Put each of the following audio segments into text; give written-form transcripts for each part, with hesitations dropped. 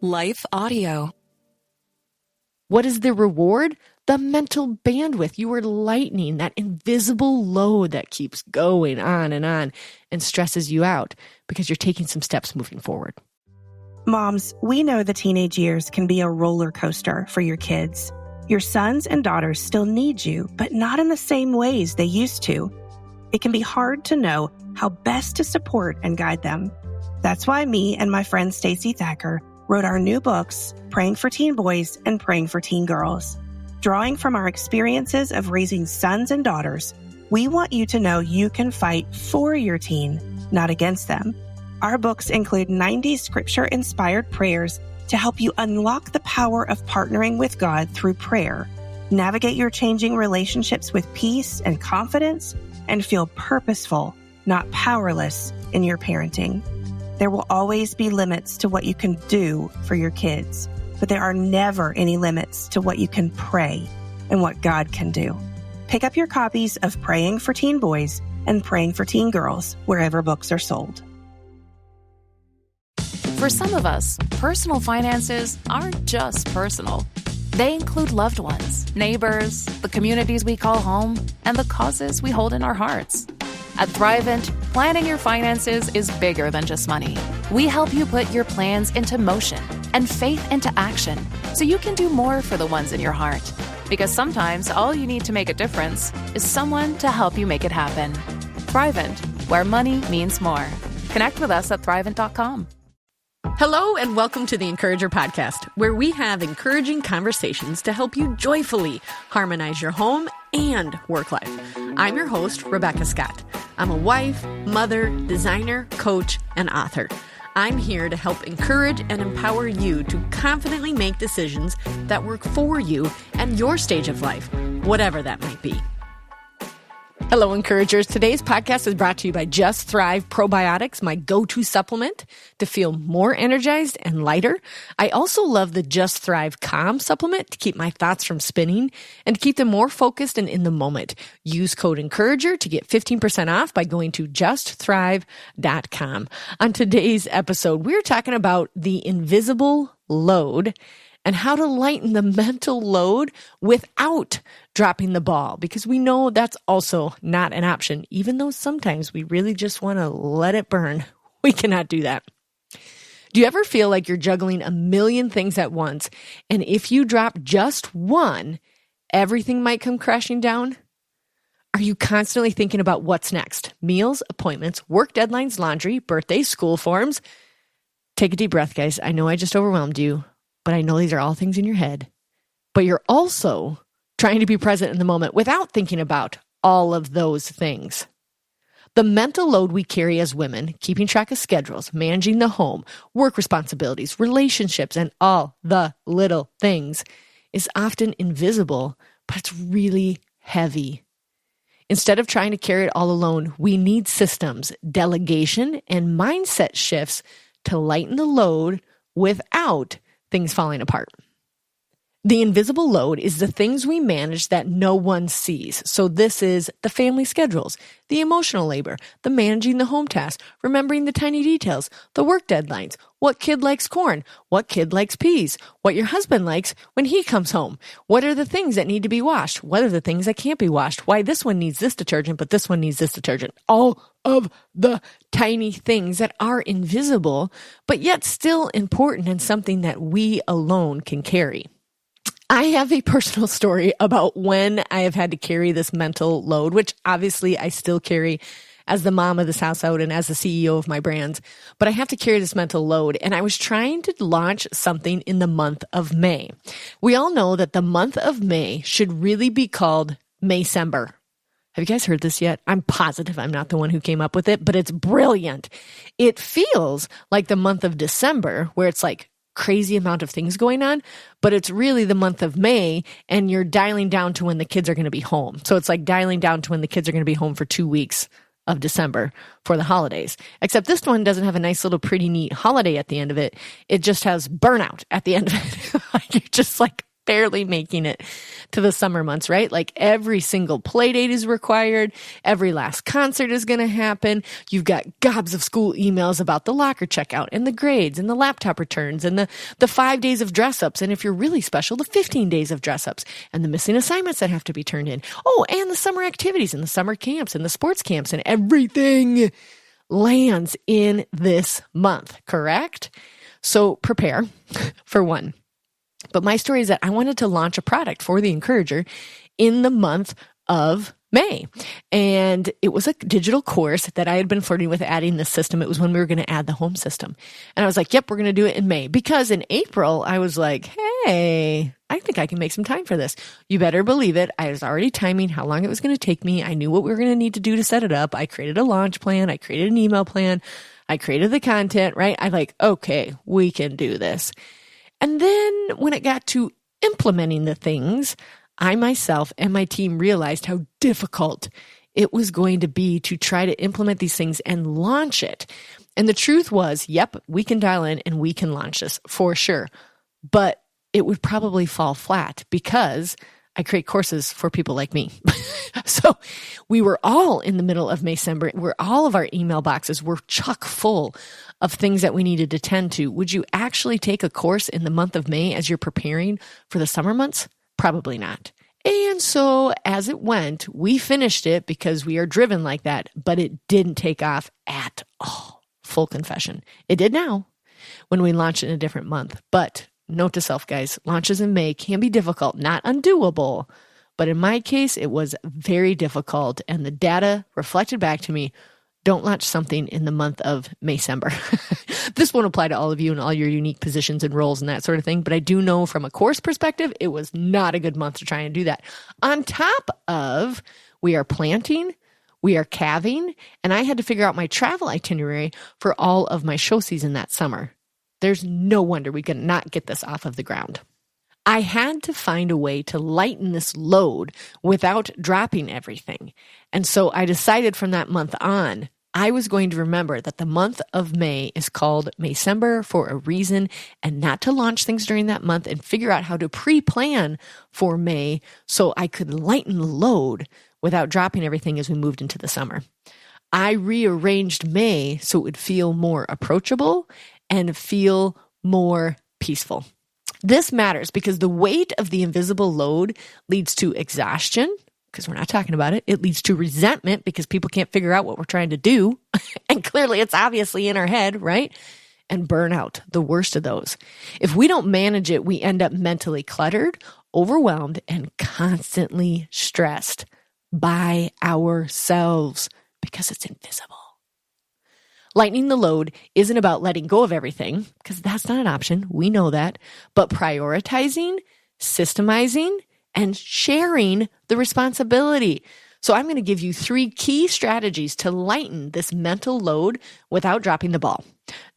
Life Audio. What is the reward? The mental bandwidth. You are lightening that invisible load that keeps going on and stresses you out because you're taking some steps moving forward. Moms, we know the teenage years can be a roller coaster for your kids. Your sons and daughters still need you, but not in the same ways they used to. It can be hard to know how best to support and guide them. That's why me and my friend Stacey Thacker wrote our new books, Praying for Teen Boys and Praying for Teen Girls. Drawing from our experiences of raising sons and daughters, we want you to know you can fight for your teen, not against them. Our books include 90 scripture-inspired prayers to help you unlock the power of partnering with God through prayer, navigate your changing relationships with peace and confidence, and feel purposeful, not powerless, in your parenting. There will always be limits to what you can do for your kids, but there are never any limits to what you can pray and what God can do. Pick up your copies of Praying for Teen Boys and Praying for Teen Girls wherever books are sold. For some of us, personal finances aren't just personal. They include loved ones, neighbors, the communities we call home, and the causes we hold in our hearts. At Thrivent, planning your finances is bigger than just money. We help you put your plans into motion and faith into action so you can do more for the ones in your heart. Because sometimes all you need to make a difference is someone to help you make it happen. Thrivent, where money means more. Connect with us at Thrivent.com. Hello and welcome to the Encourager Podcast, where we have encouraging conversations to help you joyfully harmonize your home and work life. I'm your host, Rebekah Scott. I'm a wife, mother, designer, coach, and author. I'm here to help encourage and empower you to confidently make decisions that work for you and your stage of life, whatever that might be. Hello, encouragers. Today's podcast is brought to you by Just Thrive Probiotics, my go-to supplement to feel more energized and lighter. I also love the Just Thrive Calm supplement to keep my thoughts from spinning and to keep them more focused and in the moment. Use code ENCOURAGER to get 15% off by going to justthrive.com. On today's episode, we're talking about the invisible load and how to lighten the mental load without dropping the ball, because we know that's also not an option. Even though sometimes we really just want to let it burn, we cannot do that. Do you ever feel like you're juggling a million things at once, and if you drop just one, everything might come crashing down? Are you constantly thinking about what's next? Meals, appointments, work deadlines, laundry, birthdays, school forms? Take a deep breath, guys. I know I just overwhelmed you, but I know these are all things in your head. But you're also trying to be present in the moment without thinking about all of those things. The mental load we carry as women, keeping track of schedules, managing the home, work responsibilities, relationships, and all the little things is often invisible, but it's really heavy. Instead of trying to carry it all alone, we need systems, delegation, and mindset shifts to lighten the load without things falling apart. The invisible load is the things we manage that no one sees. So this is the family schedules, the emotional labor, the managing the home tasks, remembering the tiny details, the work deadlines, what kid likes corn, what kid likes peas, what your husband likes when he comes home, what are the things that need to be washed, what are the things that can't be washed, why this one needs this detergent, but this one needs this detergent. All of the tiny things that are invisible, but yet still important and something that we alone can carry. I have a personal story about when I have had to carry this mental load, which obviously I still carry as the mom of this household and as the CEO of my brands, but I have to carry this mental load. And I was trying to launch something in the month of May. We all know that the month of May should really be called Maycember. Have you guys heard this yet? I'm positive I'm not the one who came up with it, but it's brilliant. It feels like the month of December, where it's like crazy amount of things going on, but it's really the month of May, and you're dialing down to when the kids are going to be home. So it's like dialing down to when the kids are going to be home for 2 weeks of December for the holidays. Except this one doesn't have a nice little pretty neat holiday at the end of it. It just has burnout at the end of it. You're just like barely making it to the summer months, right? Like every single play date is required. Every last concert is going to happen. You've got gobs of school emails about the locker checkout and the grades and the laptop returns and the 5 days of dress ups. And if you're really special, the 15 days of dress ups and the missing assignments that have to be turned in. Oh, and the summer activities and the summer camps and the sports camps and everything lands in this month, correct? So prepare for one. But my story is that I wanted to launch a product for the Encourager in the month of May. And it was a digital course that I had been flirting with adding this system. It was when we were going to add the home system. And I was like, yep, we're going to do it in May. Because in April, I was like, hey, I think I can make some time for this. You better believe it. I was already timing how long it was going to take me. I knew what we were going to need to do to set it up. I created a launch plan. I created an email plan. I created the content, right? I'm like, okay, we can do this. And then when it got to implementing the things, I myself and my team realized how difficult it was going to be to try to implement these things and launch it. And the truth was, yep, we can dial in and we can launch this for sure. But it would probably fall flat because I create courses for people like me. So we were all in the middle of Maycember, where all of our email boxes were chock full of things that we needed to tend to. Would you actually take a course in the month of May as you're preparing for the summer months? Probably not. And so as it went, we finished it because we are driven like that, but it didn't take off at all. Full confession. It did now when we launched it in a different month. But note to self, guys, launches in May can be difficult, not undoable. But in my case, it was very difficult. And the data reflected back to me, don't launch something in the month of Maycember. This won't apply to all of you and all your unique positions and roles and that sort of thing. But I do know from a course perspective, it was not a good month to try and do that. On top of, we are planting, we are calving, and I had to figure out my travel itinerary for all of my show season that summer. There's no wonder we could not get this off of the ground. I had to find a way to lighten this load without dropping everything. And so I decided from that month on, I was going to remember that the month of May is called Maycember for a reason, and not to launch things during that month, and figure out how to pre-plan for May so I could lighten the load without dropping everything as we moved into the summer. I rearranged May so it would feel more approachable and feel more peaceful. This matters because the weight of the invisible load leads to exhaustion, because we're not talking about it. It leads to resentment because people can't figure out what we're trying to do. And clearly it's obviously in our head, right? And burnout, the worst of those. If we don't manage it, we end up mentally cluttered, overwhelmed, and constantly stressed by ourselves because it's invisible. Lightening the load isn't about letting go of everything, because that's not an option. We know that. But prioritizing, systemizing, and sharing the responsibility. So I'm going to give you 3 key strategies to lighten this mental load without dropping the ball.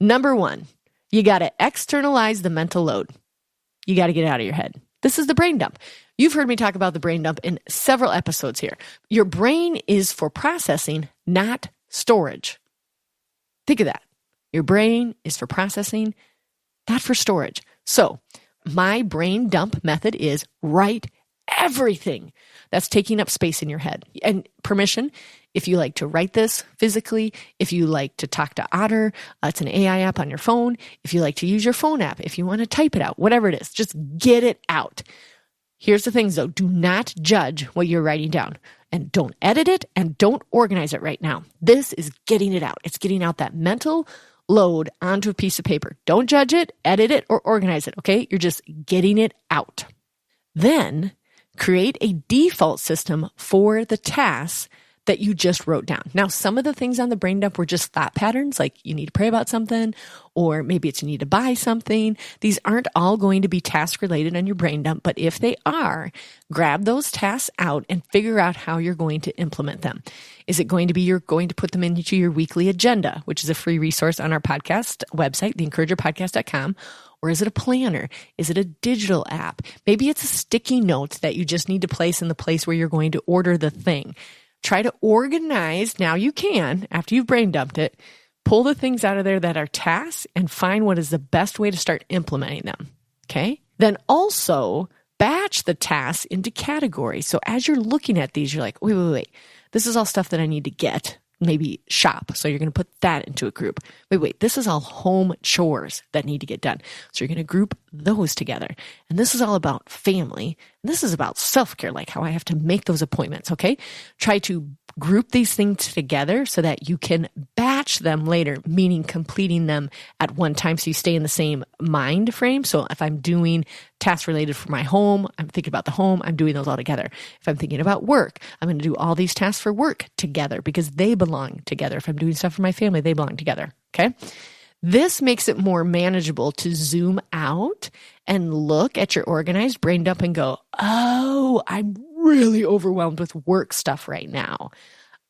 Number 1, you got to externalize the mental load. You got to get it out of your head. This is the brain dump. You've heard me talk about the brain dump in several episodes here. Your brain is for processing, not storage. Think of that. Your brain is for processing, not for storage. So my brain dump method is write everything that's taking up space in your head. And permission, if you like to write this physically, if you like to talk to Otter, it's an AI app on your phone. If you like to use your phone app, if you want to type it out, whatever it is, just get it out. Here's the things though. Do not judge what you're writing down. And don't edit it and don't organize it right now. This is getting it out. It's getting out that mental load onto a piece of paper. Don't judge it, edit it, or organize it, okay? You're just getting it out. Then create a default system for the tasks that you just wrote down. Now, some of the things on the brain dump were just thought patterns, like you need to pray about something, or maybe it's you need to buy something. These aren't all going to be task related on your brain dump, but if they are, grab those tasks out and figure out how you're going to implement them. Is it going to be you're going to put them into your weekly agenda, which is a free resource on our podcast website, theencouragerpodcast.com, or is it a planner? Is it a digital app? Maybe it's a sticky note that you just need to place in the place where you're going to order the thing. Try to organize, now you can, after you've brain dumped it, pull the things out of there that are tasks and find what is the best way to start implementing them, okay? Then also batch the tasks into categories. So as you're looking at these, you're like, wait. This is all stuff that I need to get. Maybe shop. So you're going to put that into a group. Wait, this is all home chores that need to get done. So you're going to group those together. And this is all about family. And this is about self-care, like how I have to make those appointments, okay? Try to group these things together so that you can batch them later, meaning completing them at one time so you stay in the same mind frame. So if I'm doing tasks related for my home, I'm thinking about the home, I'm doing those all together. If I'm thinking about work, I'm going to do all these tasks for work together because they belong together. If I'm doing stuff for my family, they belong together, okay? This makes it more manageable to zoom out and look at your organized brain dump and go, oh, I'm really overwhelmed with work stuff right now.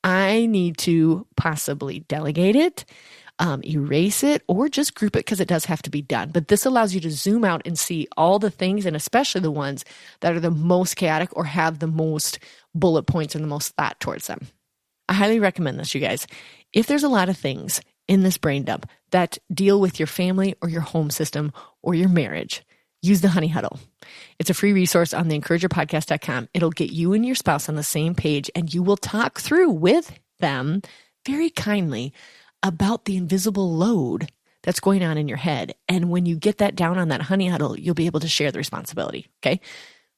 I need to possibly delegate it, erase it, or just group it because it does have to be done. But this allows you to zoom out and see all the things, and especially the ones that are the most chaotic or have the most bullet points and the most thought towards them. I highly recommend this, you guys. If there's a lot of things in this brain dump that deal with your family or your home system or your marriage, use the Honey Huddle. It's a free resource on the encouragerpodcast.com. It'll get you and your spouse on the same page, and you will talk through with them very kindly about the invisible load that's going on in your head. And when you get that down on that Honey Huddle, you'll be able to share the responsibility, okay?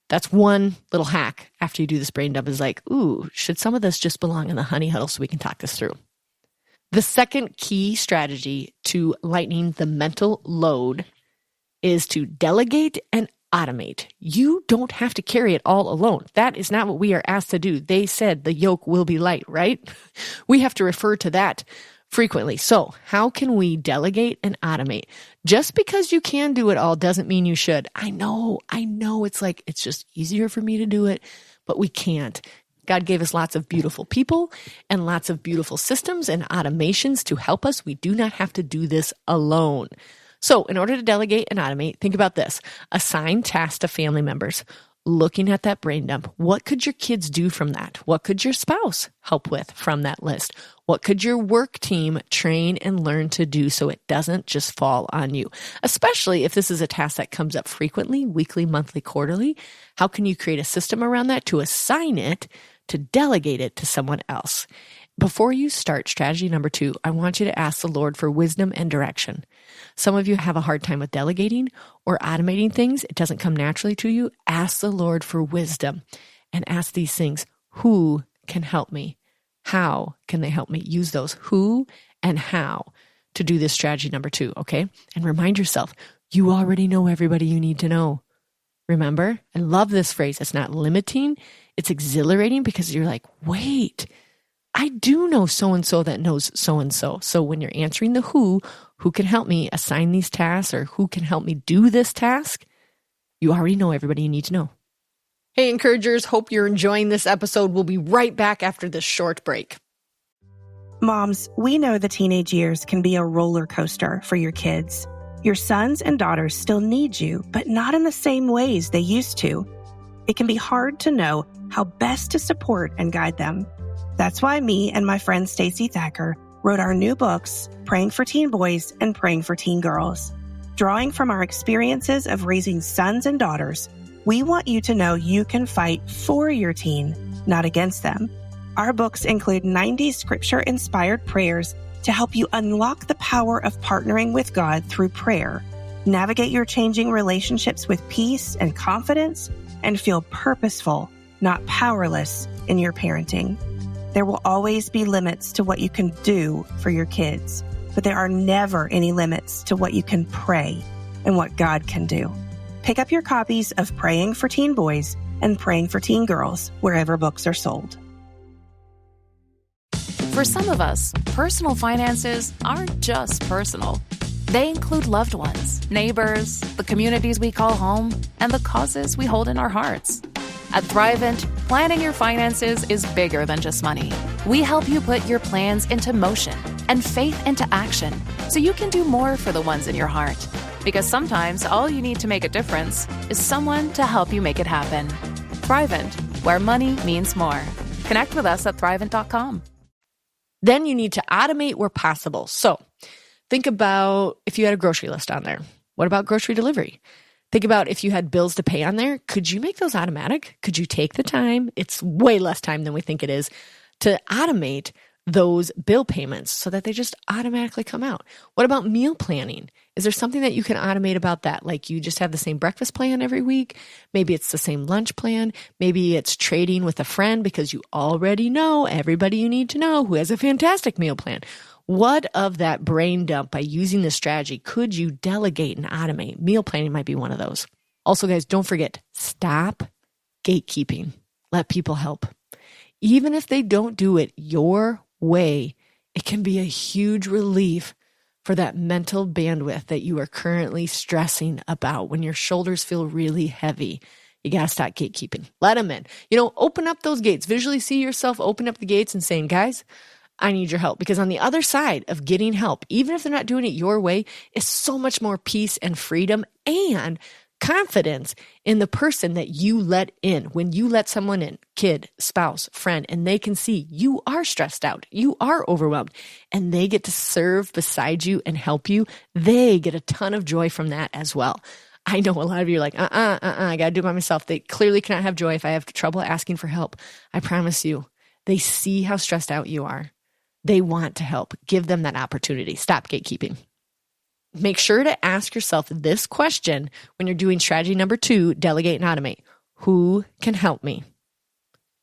That's one little hack after you do this brain dump is like, ooh, should some of this just belong in the Honey Huddle so we can talk this through? The second key strategy to lightening the mental load is to delegate and automate. You don't have to carry it all alone. That is not what we are asked to do. They said the yoke will be light, right? We have to refer to that frequently. So how can we delegate and automate? Just because you can do it all doesn't mean you should. I know. It's just easier for me to do it, but we can't. God gave us lots of beautiful people and lots of beautiful systems and automations to help us. We do not have to do this alone. So in order to delegate and automate, think about this. Assign tasks to family members. Looking at that brain dump, what could your kids do from that? What could your spouse help with from that list? What could your work team train and learn to do so it doesn't just fall on you? Especially if this is a task that comes up frequently, weekly, monthly, quarterly. How can you create a system around that to assign it, to delegate it to someone else? Before you start strategy number 2, I want you to ask the Lord for wisdom and direction. Some of you have a hard time with delegating or automating things. It doesn't come naturally to you. Ask the Lord for wisdom and ask these things. Who can help me? How can they help me? Use those who and how to do this strategy number 2, okay? And remind yourself, you already know everybody you need to know. Remember? I love this phrase. It's not limiting. It's exhilarating because you're like, wait, I do know so-and-so that knows so-and-so. So when you're answering the who can help me assign these tasks or who can help me do this task, you already know everybody you need to know. Hey, encouragers, hope you're enjoying this episode. We'll be right back after this short break. Moms, we know the teenage years can be a roller coaster for your kids. Your sons and daughters still need you, but not in the same ways they used to. It can be hard to know how best to support and guide them. That's why me and my friend Stacey Thacker wrote our new books, Praying for Teen Boys and Praying for Teen Girls. Drawing from our experiences of raising sons and daughters, we want you to know you can fight for your teen, not against them. Our books include 90 scripture-inspired prayers to help you unlock the power of partnering with God through prayer, navigate your changing relationships with peace and confidence, and feel purposeful, not powerless, in your parenting. There will always be limits to what you can do for your kids, but there are never any limits to what you can pray and what God can do. Pick up your copies of Praying for Teen Boys and Praying for Teen Girls wherever books are sold. For some of us, personal finances aren't just personal. They include loved ones, neighbors, the communities we call home, and the causes we hold in our hearts. At Thrivent, planning your finances is bigger than just money. We help you put your plans into motion and faith into action so you can do more for the ones in your heart. Because sometimes all you need to make a difference is someone to help you make it happen. Thrivent, where money means more. Connect with us at Thrivent.com. Then you need to automate where possible. So think about if you had a grocery list on there. What about grocery delivery? Think about if you had bills to pay on there, could you make those automatic? Could you take the time? It's way less time than we think it is to automate those bill payments so that they just automatically come out. What about meal planning? Is there something that you can automate about that? Like you just have the same breakfast plan every week. Maybe it's the same lunch plan. Maybe it's trading with a friend because you already know everybody you need to know who has a fantastic meal plan. What of that brain dump by using this strategy could you delegate and automate? Meal planning might be one of those. Also, guys, don't forget, stop gatekeeping. Let people help. Even if they don't do it your way, it can be a huge relief for that mental bandwidth that you are currently stressing about when your shoulders feel really heavy. You got to stop gatekeeping. Let them in. Open up those gates. Visually see yourself open up the gates and saying, guys, I need your help. Because on the other side of getting help, even if they're not doing it your way, is so much more peace and freedom and confidence in the person that you let in. When you let someone in, kid, spouse, friend, and they can see you are stressed out, you are overwhelmed, and they get to serve beside you and help you, they get a ton of joy from that as well. I know a lot of you are like, I got to do it by myself. They clearly cannot have joy if I have trouble asking for help. I promise you, they see how stressed out you are. They want to help. Give them that opportunity. Stop gatekeeping. Make sure to ask yourself this question when you're doing strategy number 2, delegate and automate. Who can help me?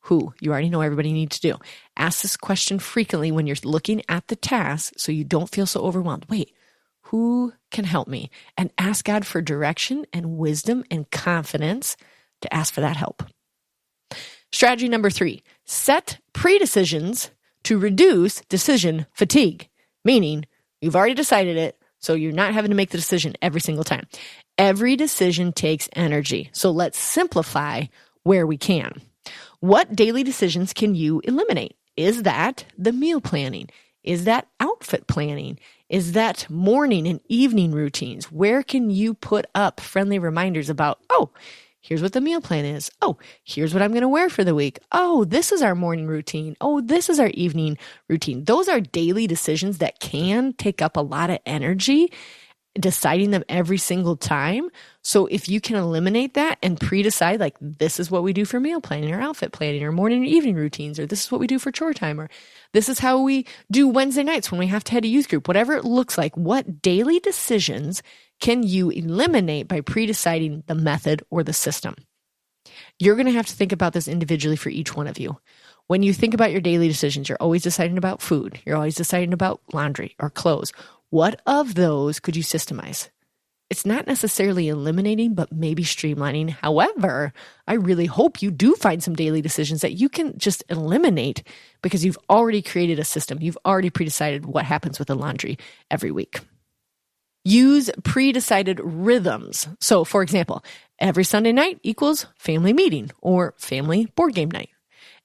Who? You already know everybody needs to do. Ask this question frequently when you're looking at the task so you don't feel so overwhelmed. Wait, who can help me? And ask God for direction and wisdom and confidence to ask for that help. Strategy number 3, set pre-decisions to reduce decision fatigue, meaning you've already decided it, so you're not having to make the decision every single time. Every decision takes energy, so let's simplify where we can. What daily decisions can you eliminate? Is that the meal planning? Is that outfit planning? Is that morning and evening routines? Where can you put up friendly reminders about, here's what the meal plan is. Here's what I'm going to wear for the week. This is our morning routine. This is our evening routine. Those are daily decisions that can take up a lot of energy, deciding them every single time. So if you can eliminate that and pre-decide, like this is what we do for meal planning or outfit planning or morning and evening routines, or this is what we do for chore time, or this is how we do Wednesday nights when we have to head to youth group, whatever it looks like, what daily decisions can you eliminate by pre-deciding the method or the system? You're going to have to think about this individually for each one of you. When you think about your daily decisions, you're always deciding about food. You're always deciding about laundry or clothes. What of those could you systemize? It's not necessarily eliminating, but maybe streamlining. However, I really hope you do find some daily decisions that you can just eliminate because you've already created a system. You've already pre-decided what happens with the laundry every week. Use pre-decided rhythms. So, for example, every Sunday night equals family meeting or family board game night.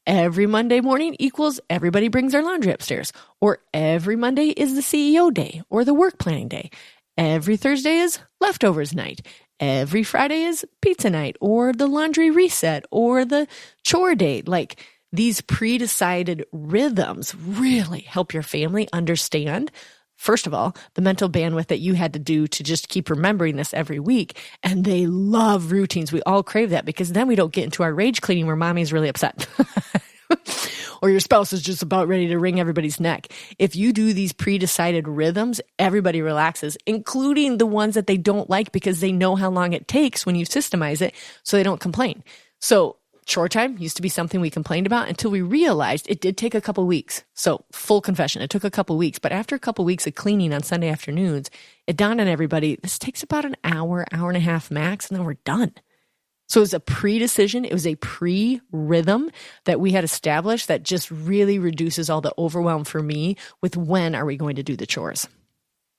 Every Monday morning equals everybody brings their laundry upstairs. Or every Monday is the CEO day or the work planning day. Every Thursday is leftovers night. Every Friday is pizza night or the laundry reset or the chore day. Like these pre-decided rhythms really help your family understand, first of all, the mental bandwidth that you had to do to just keep remembering this every week. And they love routines. We all crave that because then we don't get into our rage cleaning where mommy's really upset. Or your spouse is just about ready to wring everybody's neck. If you do these pre-decided rhythms, everybody relaxes, including the ones that they don't like because they know how long it takes when you systemize it so they don't complain. So chore time used to be something we complained about until we realized it did take a couple weeks. So full confession, it took a couple weeks. But after a couple weeks of cleaning on Sunday afternoons, it dawned on everybody, this takes about an hour, hour and a half max, and then we're done. So it was a pre-decision. It was a pre-rhythm that we had established that just really reduces all the overwhelm for me with when are we going to do the chores.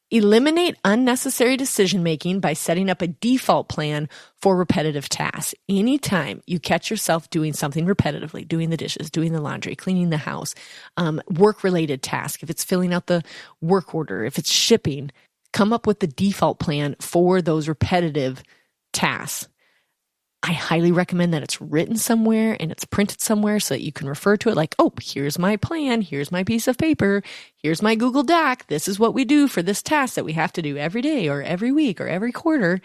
Eliminate unnecessary decision-making by setting up a default plan for repetitive tasks. Anytime you catch yourself doing something repetitively, doing the dishes, doing the laundry, cleaning the house, work-related tasks, if it's filling out the work order, if it's shipping, come up with the default plan for those repetitive tasks. I highly recommend that it's written somewhere and it's printed somewhere so that you can refer to it like, here's my plan. Here's my piece of paper. Here's my Google Doc. This is what we do for this task that we have to do every day or every week or every quarter.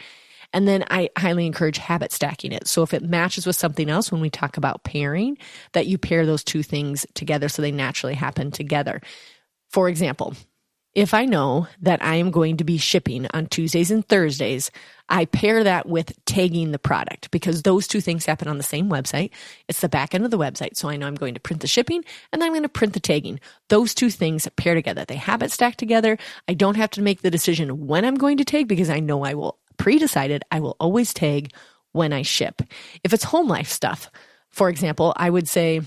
And then I highly encourage habit stacking it. So if it matches with something else, when we talk about pairing, that you pair those two things together so they naturally happen together. For example, if I know that I am going to be shipping on Tuesdays and Thursdays, I pair that with tagging the product because those two things happen on the same website. It's the back end of the website. So I know I'm going to print the shipping and then I'm going to print the tagging. Those two things pair together. They habit stack together. I don't have to make the decision when I'm going to tag because I know I will pre-decided I will always tag when I ship. If it's home life stuff, for example, I would say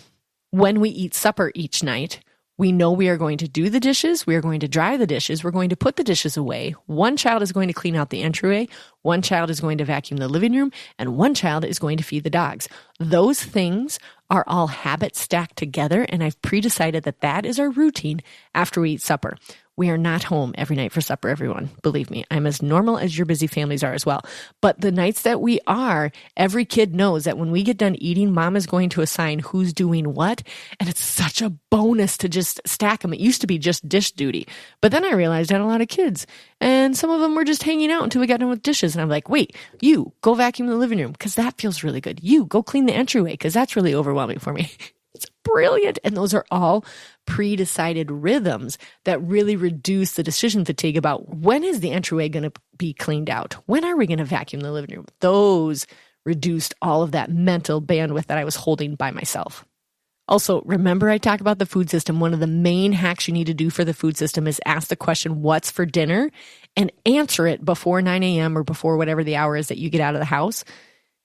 when we eat supper each night, we know we are going to do the dishes. We are going to dry the dishes. We're going to put the dishes away. One child is going to clean out the entryway. One child is going to vacuum the living room. And one child is going to feed the dogs. Those things are all habit stacked together. And I've pre-decided that that is our routine after we eat supper. We are not home every night for supper, everyone. Believe me, I'm as normal as your busy families are as well. But the nights that we are, every kid knows that when we get done eating, mom is going to assign who's doing what. And it's such a bonus to just stack them. It used to be just dish duty. But then I realized I had a lot of kids. And some of them were just hanging out until we got done with dishes. And I'm like, wait, you go vacuum the living room because that feels really good. You go clean the entryway because that's really overwhelming for me. It's brilliant. And those are all pre-decided rhythms that really reduce the decision fatigue about when is the entryway going to be cleaned out? When are we going to vacuum the living room? Those reduced all of that mental bandwidth that I was holding by myself. Also, remember I talk about the food system. One of the main hacks you need to do for the food system is ask the question, what's for dinner? And answer it before 9 a.m. or before whatever the hour is that you get out of the house.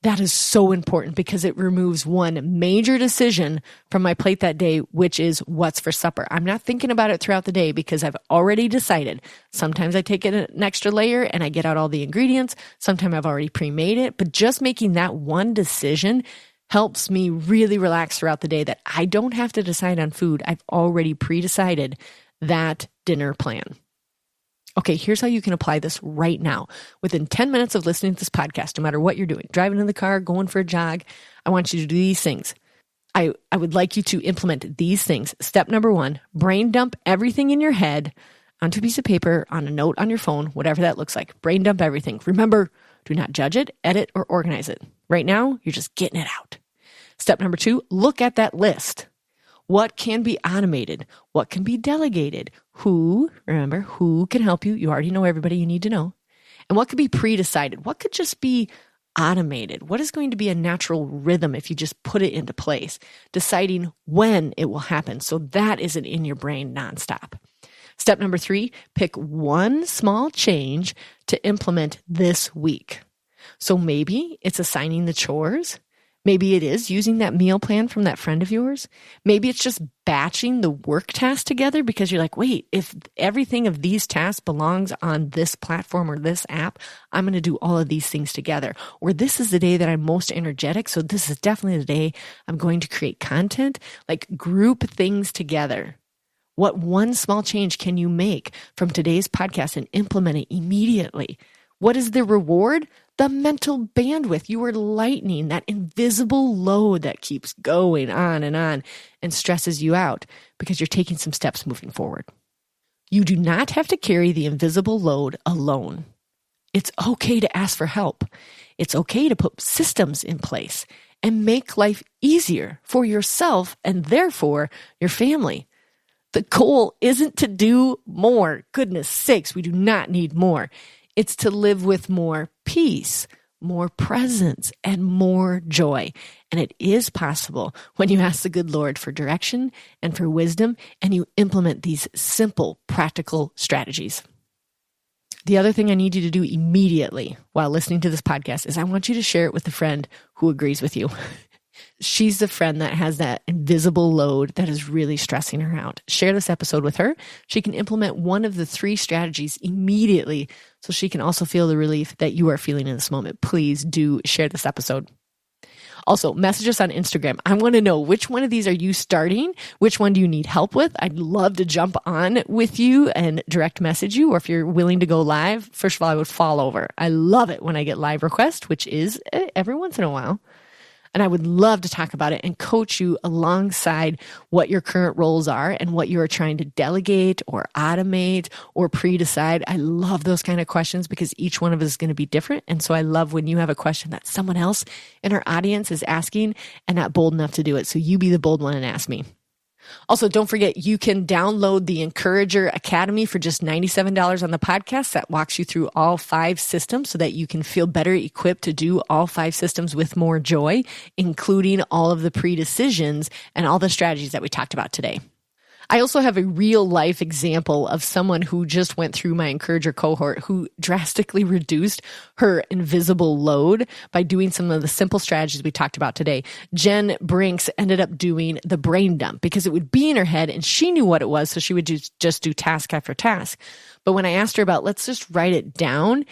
That is so important because it removes one major decision from my plate that day, which is what's for supper. I'm not thinking about it throughout the day because I've already decided. Sometimes I take it an extra layer and I get out all the ingredients. Sometimes I've already pre-made it, but just making that one decision helps me really relax throughout the day that I don't have to decide on food. I've already pre-decided that dinner plan. Okay, here's how you can apply this right now. Within 10 minutes of listening to this podcast, no matter what you're doing, driving in the car, going for a jog, I want you to do these things. I would like you to implement these things. Step number 1, brain dump everything in your head onto a piece of paper, on a note on your phone, whatever that looks like. Brain dump everything. Remember, do not judge it, edit, or organize it. Right now, you're just getting it out. Step number 2, look at that list. What can be automated? What can be delegated? Who can help you? You already know everybody you need to know. And what could be pre-decided? What could just be automated? What is going to be a natural rhythm if you just put it into place? Deciding when it will happen. So that isn't in your brain nonstop. Step number 3, pick one small change to implement this week. So maybe it's assigning the chores. Maybe it is using that meal plan from that friend of yours. Maybe it's just batching the work tasks together because you're like, wait, if everything of these tasks belongs on this platform or this app, I'm going to do all of these things together. Or this is the day that I'm most energetic, so this is definitely the day I'm going to create content. Like group things together. What one small change can you make from today's podcast and implement it immediately? What is the reward? The mental bandwidth. You are lightening that invisible load that keeps going on and stresses you out because you're taking some steps moving forward. You do not have to carry the invisible load alone. It's okay to ask for help. It's okay to put systems in place and make life easier for yourself and therefore your family. The goal isn't to do more. Goodness sakes, we do not need more. It's to live with more peace, more presence, and more joy. And it is possible when you ask the good Lord for direction and for wisdom, and you implement these simple, practical strategies. The other thing I need you to do immediately while listening to this podcast is I want you to share it with a friend who agrees with you. She's the friend that has that invisible load that is really stressing her out. Share this episode with her. She can implement one of the 3 strategies immediately so she can also feel the relief that you are feeling in this moment. Please do share this episode. Also, message us on Instagram. I want to know which one of these are you starting? Which one do you need help with? I'd love to jump on with you and direct message you, or if you're willing to go live, first of all, I would fall over. I love it when I get live requests, which is every once in a while. And I would love to talk about it and coach you alongside what your current roles are and what you are trying to delegate or automate or pre-decide. I love those kind of questions because each one of us is going to be different. And so I love when you have a question that someone else in our audience is asking and not bold enough to do it. So you be the bold one and ask me. Also, don't forget, you can download the Encourager Academy for just $97 on the podcast that walks you through all 5 systems so that you can feel better equipped to do all 5 systems with more joy, including all of the pre-decisions and all the strategies that we talked about today. I also have a real life example of someone who just went through my Encourager cohort who drastically reduced her invisible load by doing some of the simple strategies we talked about today. Jen Brinks ended up doing the brain dump because it would be in her head and she knew what it was, so she would just do task after task. But when I asked her about, let's just write it down,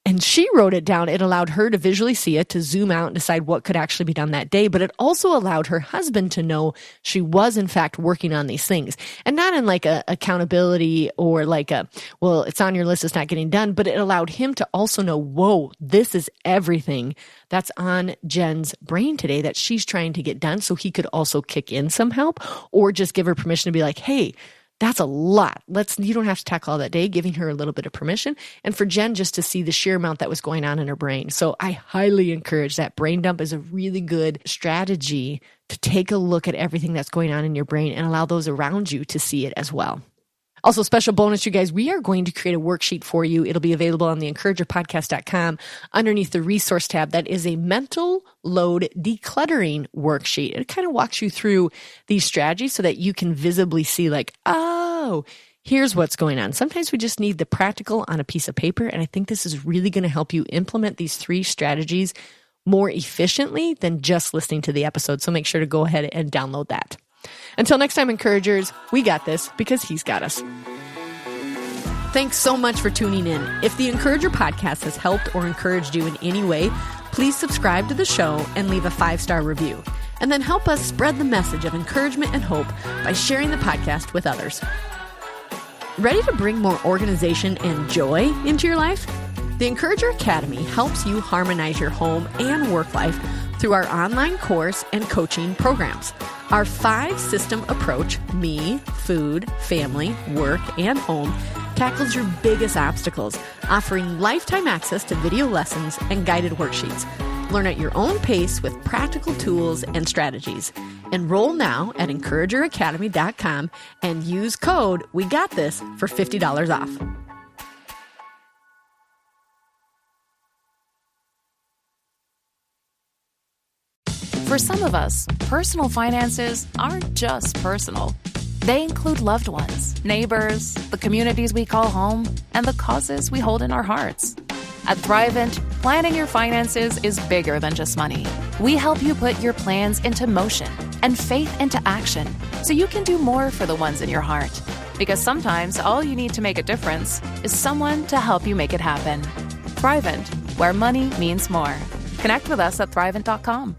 and she wrote it down, it allowed her to visually see it, to zoom out and decide what could actually be done that day. But it also allowed her husband to know she was, in fact, working on these things. And not in like a accountability or like a, well, it's on your list, it's not getting done. But it allowed him to also know, whoa, this is everything that's on Jen's brain today that she's trying to get done. So he could also kick in some help or just give her permission to be like, hey, that's a lot. You don't have to tackle all that day, giving her a little bit of permission. And for Jen just to see the sheer amount that was going on in her brain. So I highly encourage that. Brain dump is a really good strategy to take a look at everything that's going on in your brain and allow those around you to see it as well. Also, special bonus, you guys, we are going to create a worksheet for you. It'll be available on the encouragerpodcast.com underneath the resource tab. That is a mental load decluttering worksheet. It kind of walks you through these strategies so that you can visibly see like, oh, here's what's going on. Sometimes we just need the practical on a piece of paper. And I think this is really going to help you implement these 3 strategies more efficiently than just listening to the episode. So make sure to go ahead and download that. Until next time, Encouragers, we got this because he's got us. Thanks so much for tuning in. If the Encourager podcast has helped or encouraged you in any way, please subscribe to the show and leave a 5-star review. And then help us spread the message of encouragement and hope by sharing the podcast with others. Ready to bring more organization and joy into your life? The Encourager Academy helps you harmonize your home and work life through our online course and coaching programs. Our 5-system approach, me, food, family, work, and home, tackles your biggest obstacles, offering lifetime access to video lessons and guided worksheets. Learn at your own pace with practical tools and strategies. Enroll now at encourageracademy.com and use code WeGotThis for $50 off. For some of us, personal finances aren't just personal. They include loved ones, neighbors, the communities we call home, and the causes we hold in our hearts. At Thrivent, planning your finances is bigger than just money. We help you put your plans into motion and faith into action so you can do more for the ones in your heart. Because sometimes all you need to make a difference is someone to help you make it happen. Thrivent, where money means more. Connect with us at Thrivent.com.